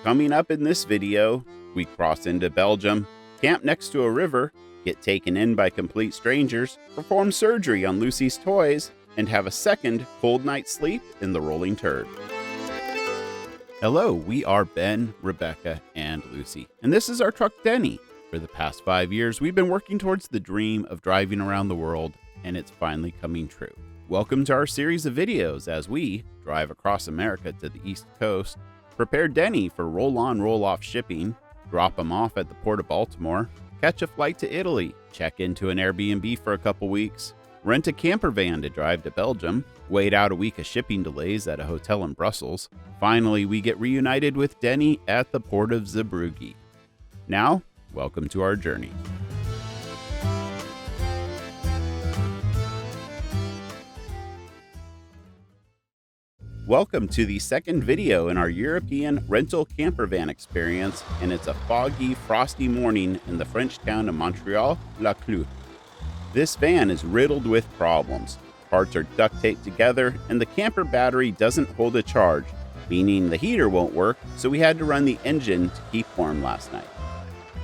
Coming up in this video, we cross into Belgium, camp next to a river, get taken in by complete strangers, perform surgery on Lucy's toys, and have a second cold night's sleep in the Rolling Turd. Hello, we are Ben, Rebecca, and Lucy, and this is our truck Denny. For the past 5 years, we've been working towards the dream of driving around the world, and it's finally coming true. Welcome to our series of videos as we drive across America to the East Coast, prepare Denny for roll-on, roll-off shipping, drop him off at the Port of Baltimore, catch a flight to Italy, check into an Airbnb for a couple weeks, rent a camper van to drive to Belgium, wait out a week of shipping delays at a hotel in Brussels. Finally, we get reunited with Denny at the Port of Zeebrugge. Now, welcome to our journey. Welcome to the second video in our European rental camper van experience, and it's a foggy, frosty morning in the French town of Montreal-la-Clue. This van is riddled with problems. Parts are duct taped together, and the camper battery doesn't hold a charge, meaning the heater won't work, so we had to run the engine to keep warm last night.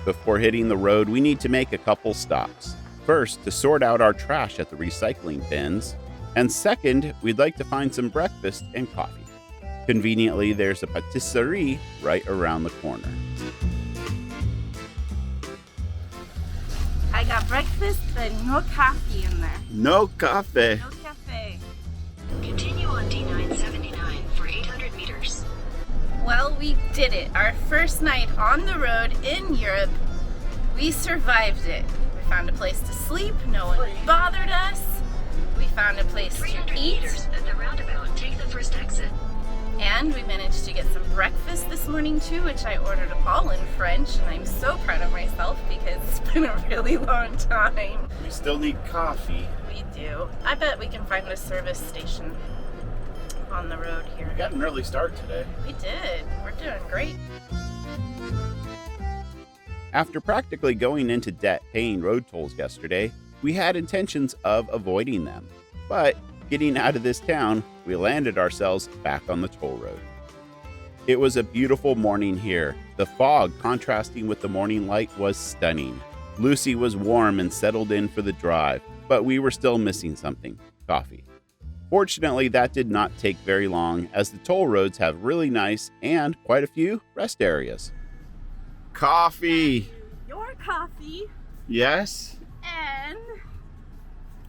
Before hitting the road, we need to make a couple stops. First, to sort out our trash at the recycling bins, and second, we'd like to find some breakfast and coffee. Conveniently, there's a patisserie right around the corner. I got breakfast, but no coffee in there. No coffee. No cafe. Continue on D979 for 800 meters. Well, we did it. Our first night on the road in Europe. We survived it. We found a place to sleep. No one bothered us. We found a place to 300 eat. meters at the roundabout. Take the first exit. And we managed to get some breakfast this morning too, which I ordered all in French, and I'm so proud of myself because it's been a really long time. We still need coffee. We do. I bet we can find a service station on the road here. We got an early start today. We did. We're doing great. After practically going into debt paying road tolls yesterday, we had intentions of avoiding them. But getting out of this town, we landed ourselves back on the toll road. It was a beautiful morning here. The fog contrasting with the morning light was stunning. Lucy was warm and settled in for the drive, but we were still missing something: coffee. Fortunately, that did not take very long, as the toll roads have really nice and quite a few rest areas. Coffee! Your coffee Yes? and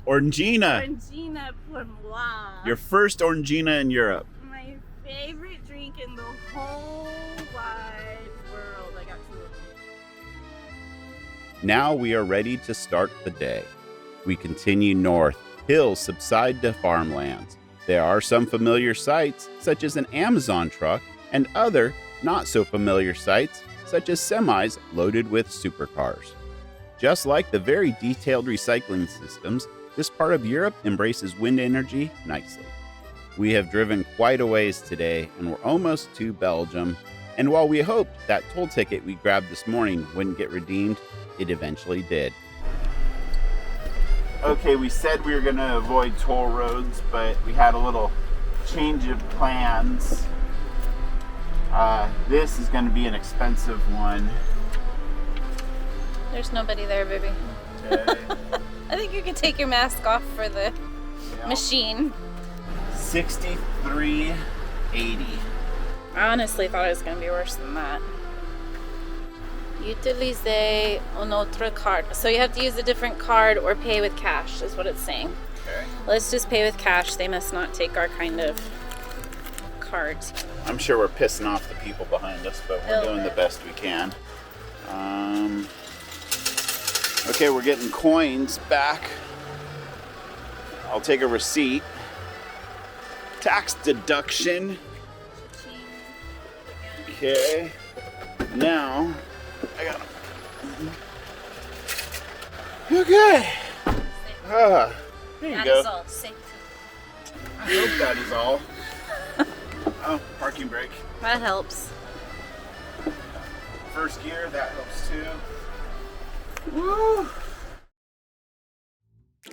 Orangina! Orangina pour moi. Your first Orangina in Europe. My favorite drink in the whole wide world. I got two of them. Now we are ready to start the day. We continue north. Hills subside to farmlands. There are some familiar sights, such as an Amazon truck, and other not so familiar sights, such as semis loaded with supercars. Just like the very detailed recycling systems, this part of Europe embraces wind energy nicely. We have driven quite a ways today, and we're almost to Belgium. And while we hoped that toll ticket we grabbed this morning wouldn't get redeemed, it eventually did. Okay, we said we were going to avoid toll roads, but we had a little change of plans. This is going to be an expensive one. There's nobody there, baby. Okay. I think you can take your mask off for the machine. $63.80. I honestly thought it was going to be worse than that. Utilize un autre card. So you have to use a different card or pay with cash, is what it's saying. Okay. Let's just pay with cash. They must not take our kind of cards. I'm sure we're pissing off the people behind us, but we're doing the best we can. Okay, we're getting coins back. I'll take a receipt. Tax deduction. Okay. Now, I got them. Okay. There you That go. is all. Safe. I hope that is all. Oh, parking brake. That helps. First gear, that helps too. Woo!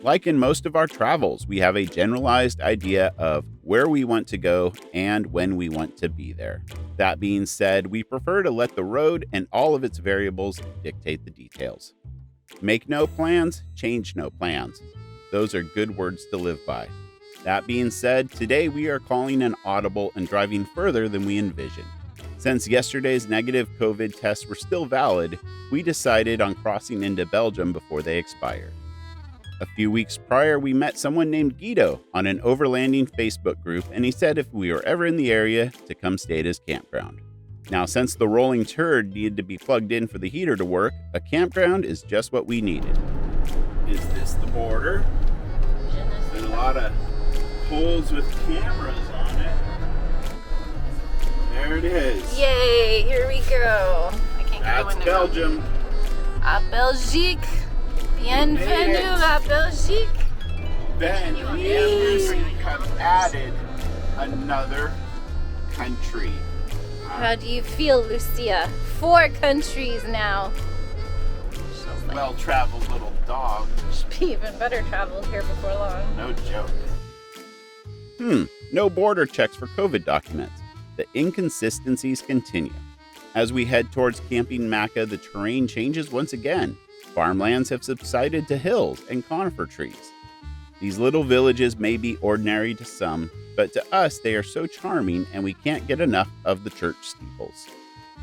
Like in most of our travels, we have a generalized idea of where we want to go and when we want to be there. That being said, we prefer to let the road and all of its variables dictate the details. Make no plans, change no plans. Those are good words to live by. That being said, today we are calling an audible and driving further than we envisioned. Since yesterday's negative COVID tests were still valid, we decided on crossing into Belgium before they expired. A few weeks prior, we met someone named Guido on an overlanding Facebook group, and he said if we were ever in the area, to come stay at his campground. Now, since the rolling turd needed to be plugged in for the heater to work, a campground is just what we needed. Is this the border? There's a lot of poles with cameras on it. There it is. Yay, here we go. I can't get the That's window. Belgium. À Belgique. Bienvenue à Belgique. Ben and Lucy have added another country. How do you feel, Lucia? 4 countries now. Well-traveled little dog. Should be even better traveled here before long. No joke. No border checks for COVID documents. The inconsistencies continue. As we head towards Camping Maka, the terrain changes once again. Farmlands have subsided to hills and conifer trees. These little villages may be ordinary to some, but to us they are so charming and we can't get enough of the church steeples.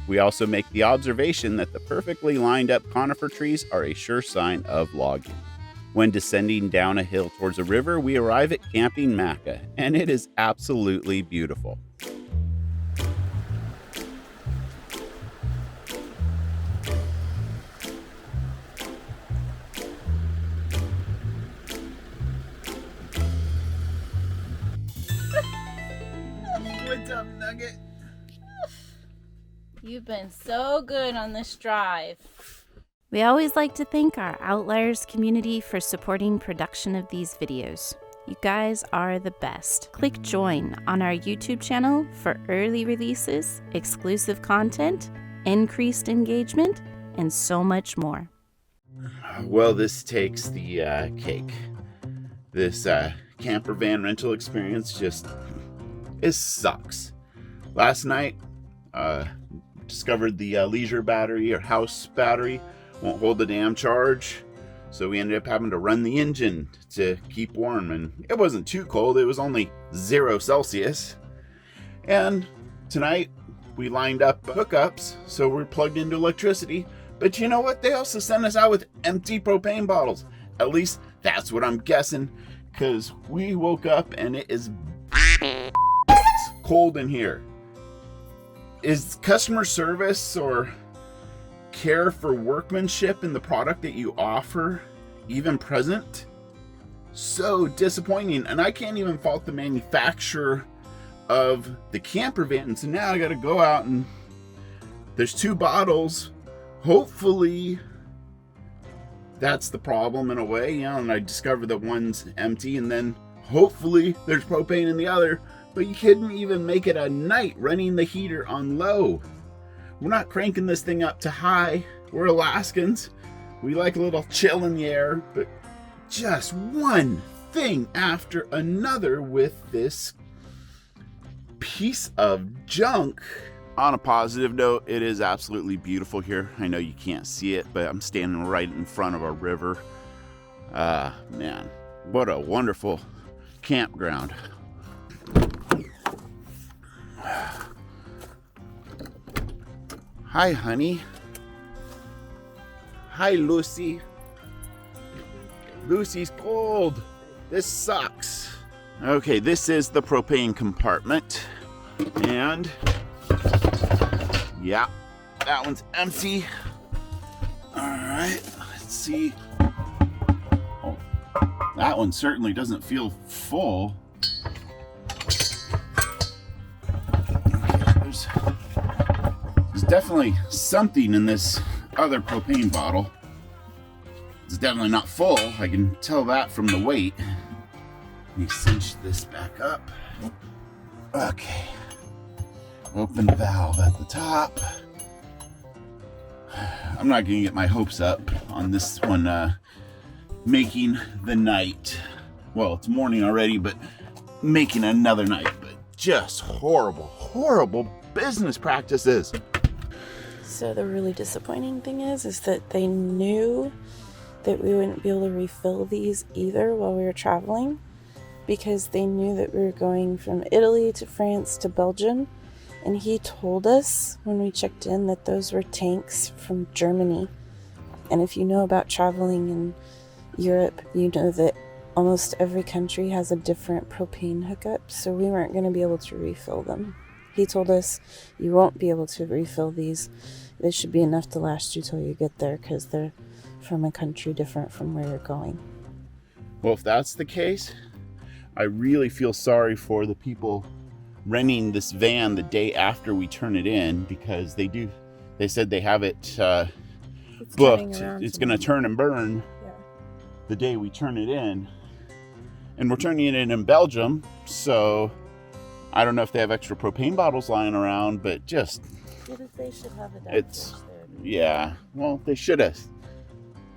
We also make the observation that the perfectly lined up conifer trees are a sure sign of logging. When descending down a hill towards a river, we arrive at Camping Maka, and it is absolutely beautiful. What's up, Nugget? You've been so good on this drive. We always like to thank our Outliers community for supporting production of these videos. You guys are the best. Click join on our YouTube channel for early releases, exclusive content, increased engagement, and so much more. Well, this takes the cake. This camper van rental experience it sucks. Last night, discovered the leisure battery or house battery won't hold the damn charge, so we ended up having to run the engine to keep warm, and it wasn't too cold. It was only 0 Celsius. And tonight we lined up hookups, so we're plugged into electricity. But you know what? They also sent us out with empty propane bottles. At least that's what I'm guessing, because we woke up and it is cold in here. Is customer service or care for workmanship in the product that you offer even present? So disappointing. And I can't even fault the manufacturer of the camper van. So now I got to go out and there's 2 bottles. Hopefully that's the problem in a way, and I discovered that one's empty, and then hopefully there's propane in the other. But you couldn't even make it a night running the heater on low. We're not cranking this thing up to high. We're Alaskans. We like a little chill in the air, but just one thing after another with this piece of junk. On a positive note, it is absolutely beautiful here. I know you can't see it, but I'm standing right in front of a river. Man, what a wonderful campground. Hi, honey. Hi, Lucy. Lucy's cold. This sucks. Okay, this is the propane compartment. And yeah, that one's empty. All right, let's see. Oh, that one certainly doesn't feel full. There's definitely something in this other propane bottle. It's definitely not full. I can tell that from the weight. Let me cinch this back up. Okay. Open valve at the top. I'm not going to get my hopes up on this one making the night. Well, it's morning already, but making another night. But just horrible, horrible business practices. So the really disappointing thing is that they knew that we wouldn't be able to refill these either while we were traveling, because they knew that we were going from Italy to France to Belgium. And he told us when we checked in that those were tanks from Germany. And if you know about traveling in Europe, you know that almost every country has a different propane hookup, so we weren't going to be able to refill them. He told us, you won't be able to refill these. This should be enough to last you till you get there, because they're from a country different from where you're going. Well, if that's the case, I really feel sorry for the people renting this van the day after we turn it in, because they said they have it booked. It's going to turn and burn the day we turn it in. And we're turning it in Belgium, so I don't know if they have extra propane bottles lying around, but just... They should have adapters there. Yeah, well, they should have.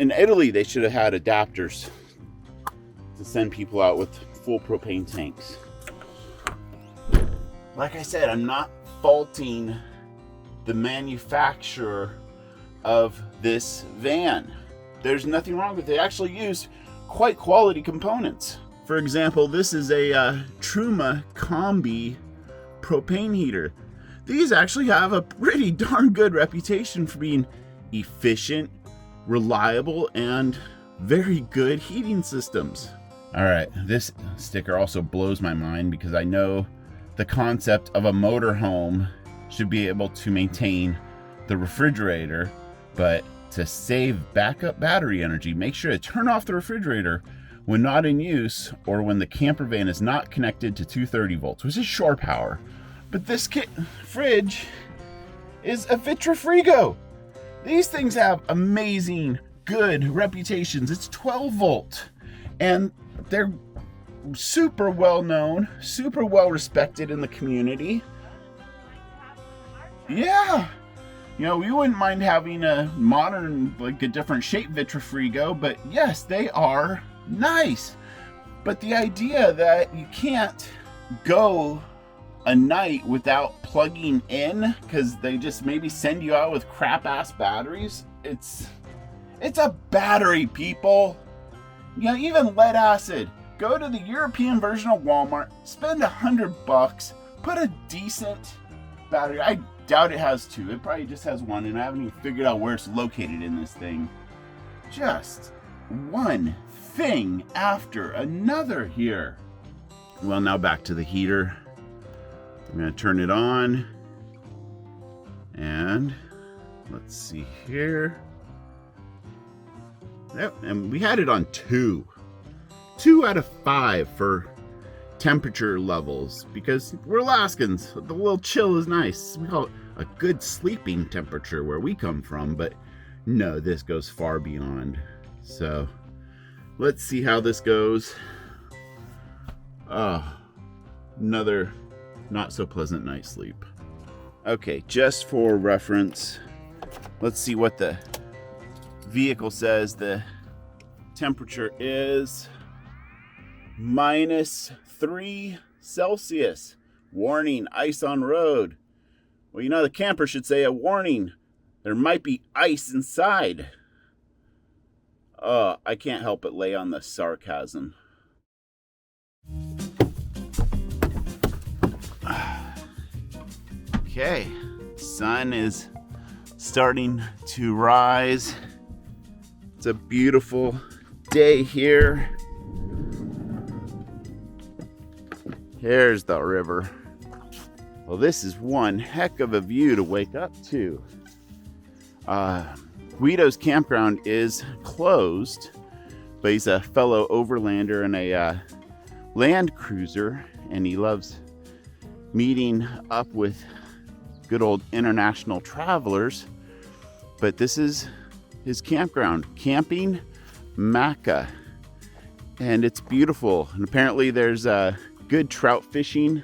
In Italy, they should have had adapters to send people out with full propane tanks. Like I said, I'm not faulting the manufacturer of this van. There's nothing wrong with it. They actually used quite quality components. For example, this is a Truma Combi propane heater. These actually have a pretty darn good reputation for being efficient, reliable, and very good heating systems. All right, this sticker also blows my mind, because I know the concept of a motorhome should be able to maintain the refrigerator, but to save backup battery energy, make sure to turn off the refrigerator when not in use, or when the camper van is not connected to 230 volts, which is shore power. But this fridge is a Vitrifrigo. These things have amazing, good reputations. It's 12 volt, and they're super well known, super well respected in the community. Yeah. You know, we wouldn't mind having a modern, like a different shape Vitrifrigo, but yes, they are nice. But the idea that you can't go a night without plugging in, because they just maybe send you out with crap ass batteries, it's a battery, people. You know, even lead acid. Go to the European version of Walmart, spend $100, put a decent battery. I doubt it has two. It probably just has one, and I haven't even figured out where it's located in this thing. Just one thing after another here. Well, now back to the heater. I'm going to turn it on. And let's see here. Yep, and we had it on 2 out of 5 for temperature levels, because we're Alaskans. The little chill is nice. We call it a good sleeping temperature where we come from, but no, this goes far beyond. So let's see how this goes. Another not so pleasant night's sleep. Okay, just for reference, let's see what the vehicle says the temperature is. -3 Celsius. Warning, ice on road. Well, you know, the camper should say a warning. There might be ice inside. I can't help but lay on the sarcasm. Okay, sun is starting to rise. It's a beautiful day here. Here's the river. Well, this is one heck of a view to wake up to. Guido's campground is closed, but he's a fellow overlander and a land cruiser, and he loves meeting up with good old international travelers. But this is his campground, Camping Maka, and it's beautiful. And apparently there's good trout fishing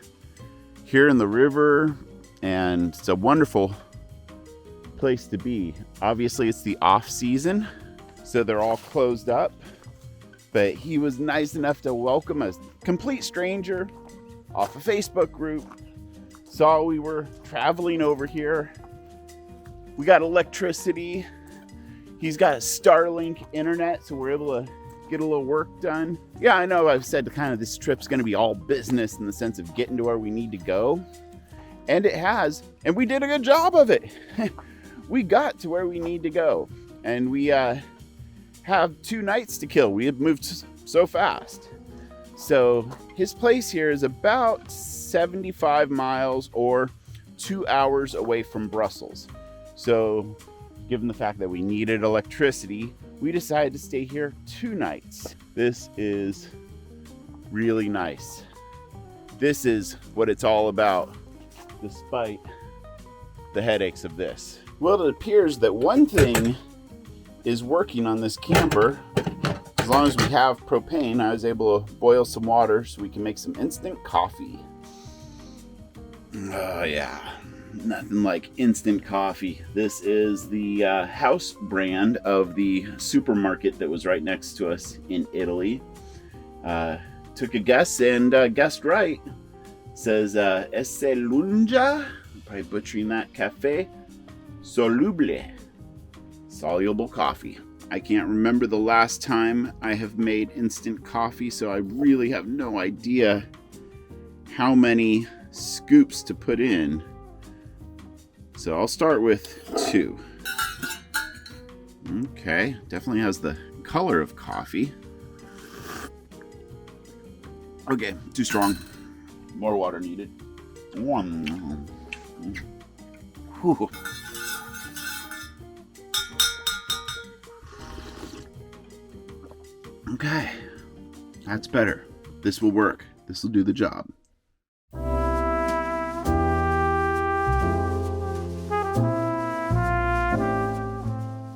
here in the river, and it's a wonderful place to be. Obviously it's the off season, so they're all closed up, But he was nice enough to welcome a complete stranger off a Facebook group. Saw we were traveling over here. We got electricity. He's got a Starlink internet, so we're able to get a little work done. Yeah, I know I've said kind of this trip's going to be all business in the sense of getting to where we need to go. And it has. And we did a good job of it. We got to where we need to go. And we have 2 nights to kill. We have moved so fast. So his place here is about 75 miles or 2 hours away from Brussels. So given the fact that we needed electricity, we decided to stay here 2 nights. This is really nice. This is what it's all about, despite the headaches of this. Well, it appears that one thing is working on this camper. As long as we have propane, I was able to boil some water so we can make some instant coffee. Oh yeah, nothing like instant coffee. This is the house brand of the supermarket that was right next to us in Italy. Took a guess and guessed right. It says Esse Lunga, I'm probably butchering that, Cafe Soluble, soluble coffee. I can't remember the last time I have made instant coffee, so I really have no idea how many scoops to put in. So I'll start with 2. Okay, definitely has the color of coffee. Okay, too strong. More water needed. 1. Whew. Okay, that's better. This will work. This will do the job.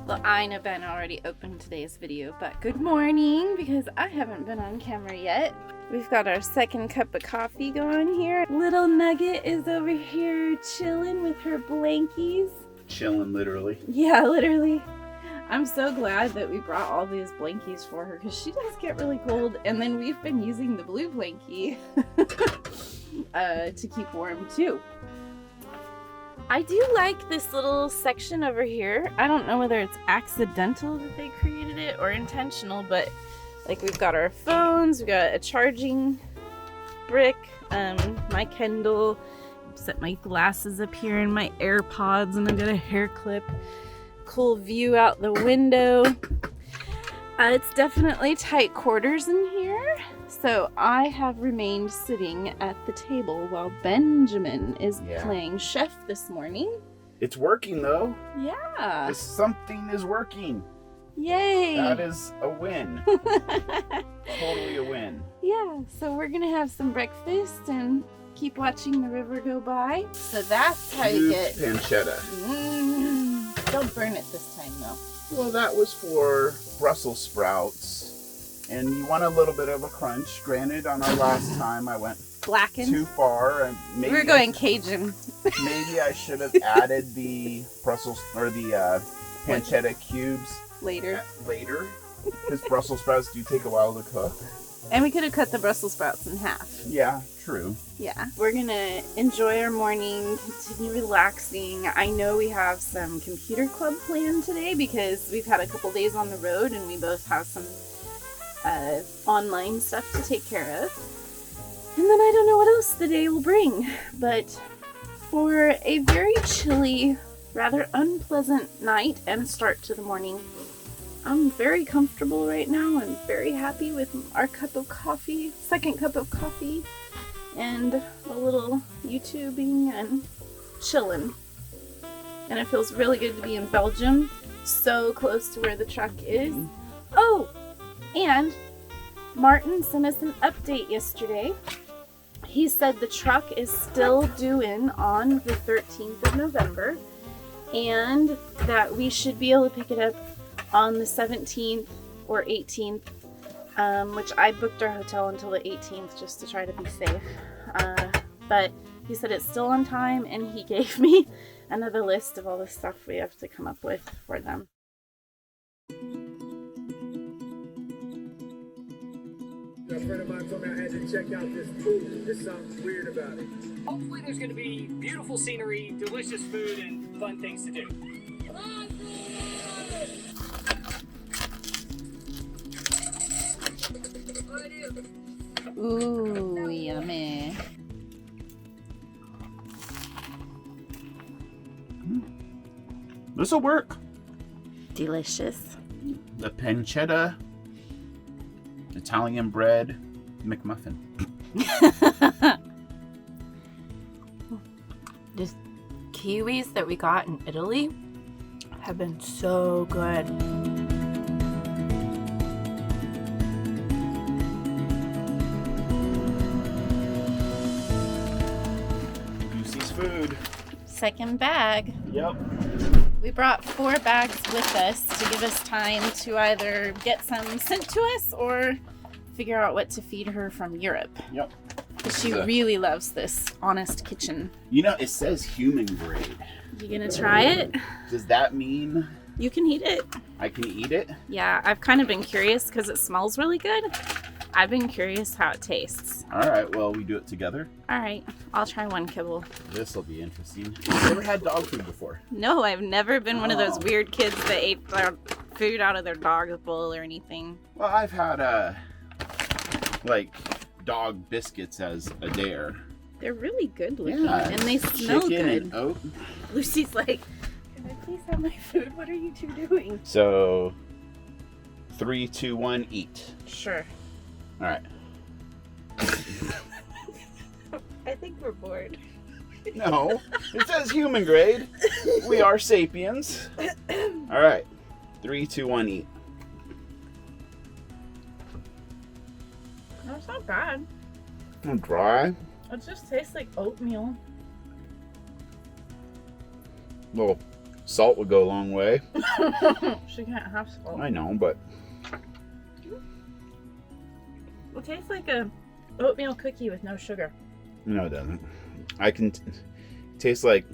Well, I know Ben already opened today's video, but good morning, because I haven't been on camera yet. We've got our second cup of coffee going here. Little Nugget is over here chilling with her blankies. Chilling, literally. Yeah, literally. I'm so glad that we brought all these blankies for her, because she does get really cold, and then we've been using the blue blankie to keep warm too. I do like this little section over here. I don't know whether it's accidental that they created it or intentional, but like we've got our phones, we've got a charging brick, my Kindle, set my glasses up here and my AirPods, and I've got a hair clip. Cool view out the window. It's definitely tight quarters in here, so I have remained sitting at the table while Benjamin is playing chef this morning. It's working though. Yeah. Something is working. Yay. That is a win. Totally a win. Yeah, so we're gonna have some breakfast and keep watching the river go by. So that's how you get pancetta. Don't burn it this time though. Well, that was for Brussels sprouts, and you want a little bit of a crunch. Granted, on our last time I went blackened too far, and maybe we're going Cajun. Maybe I should have added the Brussels or the pancetta cubes later, because Brussels sprouts do take a while to cook. And we could have cut the Brussels sprouts in half. Yeah, true. Yeah. We're going to enjoy our morning, continue relaxing. I know we have some computer club planned today because we've had a couple days on the road and we both have some online stuff to take care of. And then I don't know what else the day will bring. But for a very chilly, rather unpleasant night and start to the morning, I'm very comfortable right now and very happy with our cup of coffee, second cup of coffee, and a little YouTubing and chilling. And it feels really good to be in Belgium, so close to where the truck is. Oh, and Martin sent us an update yesterday. He said the truck is still due in on the 13th of November, and that we should be able to pick it up on the 17th or 18th, which I booked our hotel until the 18th just to try to be safe. But he said it's still on time, and he gave me another list of all the stuff we have to come up with for them. friend of mine told me I had to check out this pool. There's something weird about it. Hopefully there's going to be beautiful scenery, delicious food, and fun things to do. Ooh, yummy. This'll work. Delicious. The pancetta, Italian bread, McMuffin. Just kiwis that we got in Italy have been so good. Lucy's food. Second bag. Yep. We brought 4 bags with us to give us time to either get some sent to us or figure out what to feed her from Europe. Yep. She really loves this Honest Kitchen. You know, it says human grade. You gonna try it? Does that mean You can eat it. I can eat it? Yeah, I've kind of been curious because it smells really good. I've been curious how it tastes. All right, well, we do it together. All right, I'll try one kibble. This will be interesting. Have you ever had dog food before? No, I've never been one of those Oh. weird kids that ate their food out of their dog's bowl or anything. Well, I've had, like, dog biscuits as a dare. They're really good looking, Yeah. and they smell Chicken good. and oat. Lucy's like, can I please have my food? What are you two doing? So, 3, 2, 1, eat. Sure. All right. I think we're bored. No, it says human grade. We are sapiens. All right. 3, 2, 1, eat. No, it's not bad. Dry. It just tastes like oatmeal. Little salt would go a long way. She can't have salt. I know, but It tastes like a oatmeal cookie with no sugar. no, it doesn't. I can taste like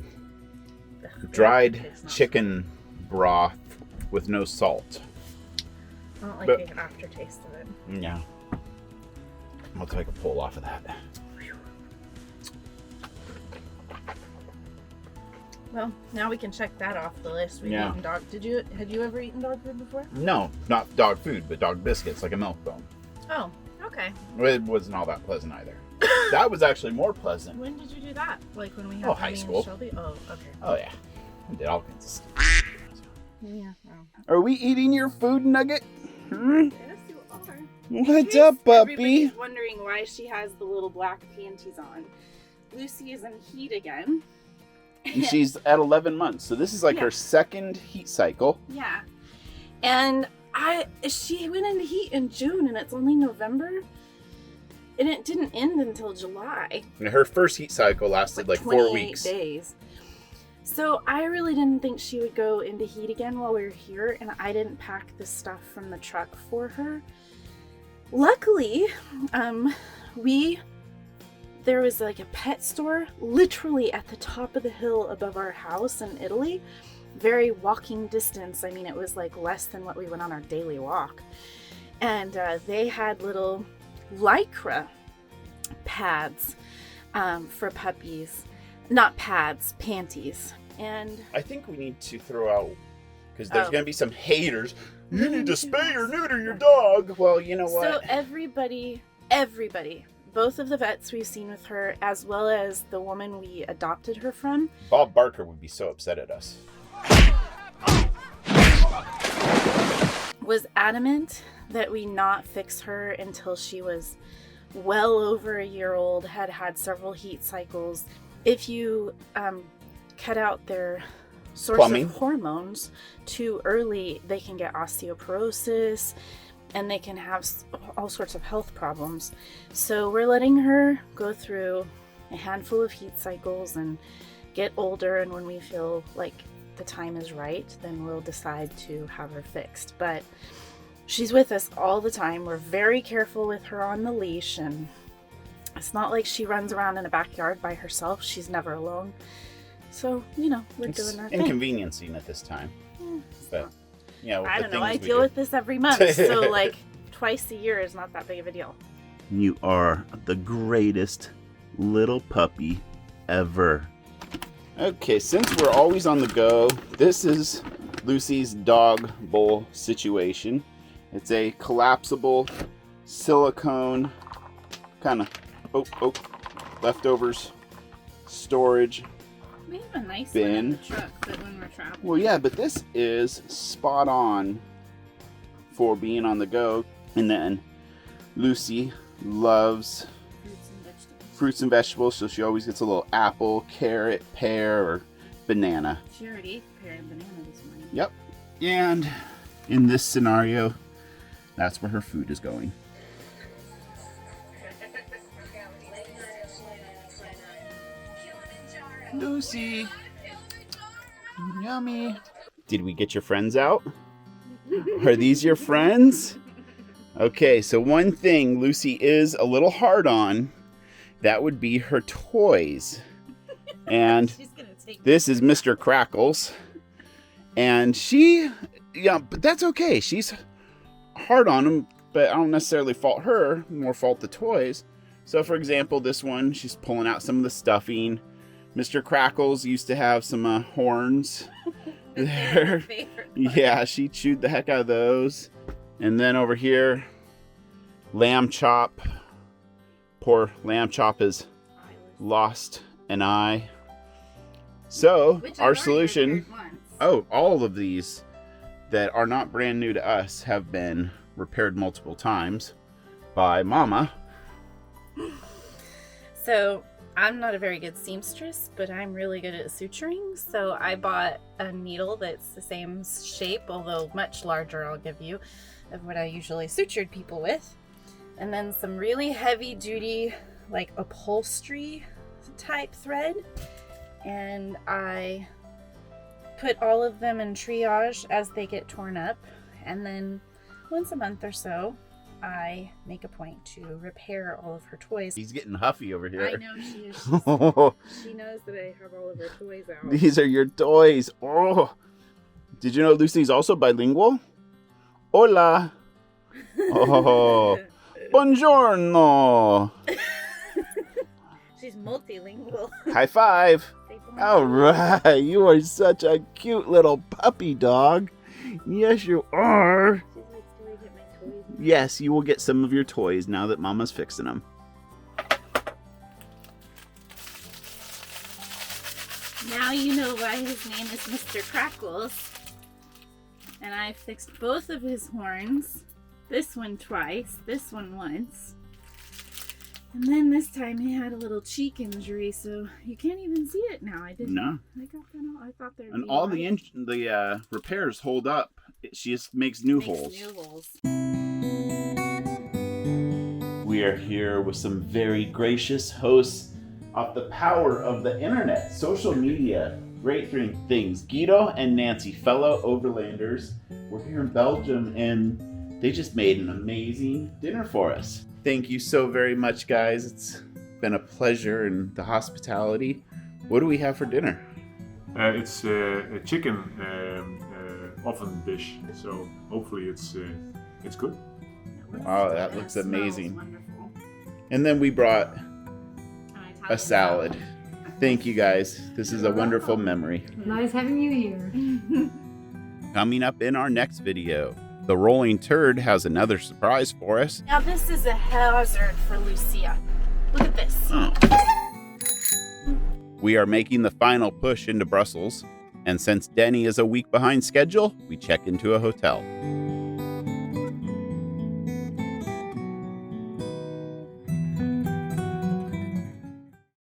dried It's not- chicken broth with no salt. I don't like but- the aftertaste of it. Yeah. I'll take a pull off of that. Well, now we can check that off the list. We've Yeah. eaten dog. Had you ever eaten dog food before? No, not dog food, but dog biscuits, like a milk bone. Oh, okay. It wasn't all that pleasant either. That was actually more pleasant. When did you do that? Like when we had Oh, high Penny and school. Shelby? Oh, okay. Oh yeah, I did all kinds of stuff. Yeah. Oh. Are we eating your food nugget? Hmm? Yes, you are. What's up, puppy? Everybody's wondering why she has the little black panties on. Lucy is in heat again. And she's at 11 months, so this is like Yeah. her second heat cycle. Yeah. And she went into heat in June and it's only November. And it didn't end until July. And her first heat cycle lasted like 4 28 weeks. days. So I really didn't think she would go into heat again while we were here, and I didn't pack the stuff from the truck for her. Luckily, there was like a pet store literally at the top of the hill above our house in Italy. Very walking distance. I mean, it was like less than what we went on our daily walk. And they had little Lycra pads for puppies. Not pads, panties. And I think we need to throw out, because there's going to be some haters. You need to spay or neuter your dog. Well, you know what? so everybody, both of the vets we've seen with her, as well as the woman we adopted her from, Bob Barker would be so upset at us. was adamant that we not fix her until she was well over a year old, had had several heat cycles. If you cut out their source Plumbing. of hormones too early, they can get osteoporosis and they can have all sorts of health problems. So we're letting her go through a handful of heat cycles and get older, and when we feel like the time is right, then we'll decide to have her fixed. But she's with us all the time. We're very careful with her on the leash, and it's not like she runs around in a backyard by herself. She's never alone. So, we're It's doing our thing. inconveniencing at this time. But, with I the don't know. I things we deal do. with this every month, so like twice a year is not that big of a deal. You are the greatest little puppy ever. Okay, since we're always on the go, this is Lucy's dog bowl situation. It's a collapsible silicone kind of leftovers storage We have a nice bin. one in the truck, but when we're traveling. Well, yeah, but this is spot on for being on the go. And then Lucy loves fruits and vegetables, so she always gets a little apple, carrot, pear, or banana. She already ate the pear and banana this morning. Yep. And in this scenario, that's where her food is going. Lucy. Yummy. Did we get your friends out? Are these your friends? Okay, so one thing Lucy is a little hard on, that would be her toys. And this is Mr. Crackles. And but that's okay. She's hard on him, but I don't necessarily fault her, more fault the toys. So for example, this one, she's pulling out some of the stuffing. Mr. Crackles used to have some horns there. Yeah, she chewed the heck out of those. And then over here, Lamb Chop. Poor Lamb Chop has lost an eye. So, our solution... Oh, all of these that are not brand new to us have been repaired multiple times by Mama. So, I'm not a very good seamstress, but I'm really good at suturing. So I bought a needle that's the same shape, although much larger, I'll give you, of what I usually sutured people with. And then some really heavy duty, like upholstery type thread. And I put all of them in triage as they get torn up. And then once a month or so, I make a point to repair all of her toys. He's getting huffy over here. I know she is. She knows that I have all of her toys out. These are your toys. Oh, did you know Lucy's also bilingual? Hola. Oh, buongiorno. She's multilingual. High five. All right, you are such a cute little puppy dog. Yes, you are. Yes, you will get some of your toys now that Mama's fixing them. Now you know why his name is Mr. Crackles. And I fixed both of his horns. This one twice, this one once. And then this time he had a little cheek injury, so you can't even see it now. I didn't. No. I got that out. I thought there. And all the repairs hold up. She just makes new holes. We are here with some very gracious hosts of the power of the internet, social media, great things. Guido and Nancy, fellow Overlanders. We're here in Belgium, and they just made an amazing dinner for us. Thank you so very much, guys. It's been a pleasure and the hospitality. What do we have for dinner? It's a chicken oven dish, so hopefully it's good. Wow, that looks amazing. And then we brought a salad. Thank you, guys. This is a wonderful memory. Nice having you here. Coming up in our next video, the Rolling Turd has another surprise for us. Now this is a hazard for Lucia. Look at this. Oh. We are making the final push into Brussels, and since Denny is a week behind schedule, we check into a hotel.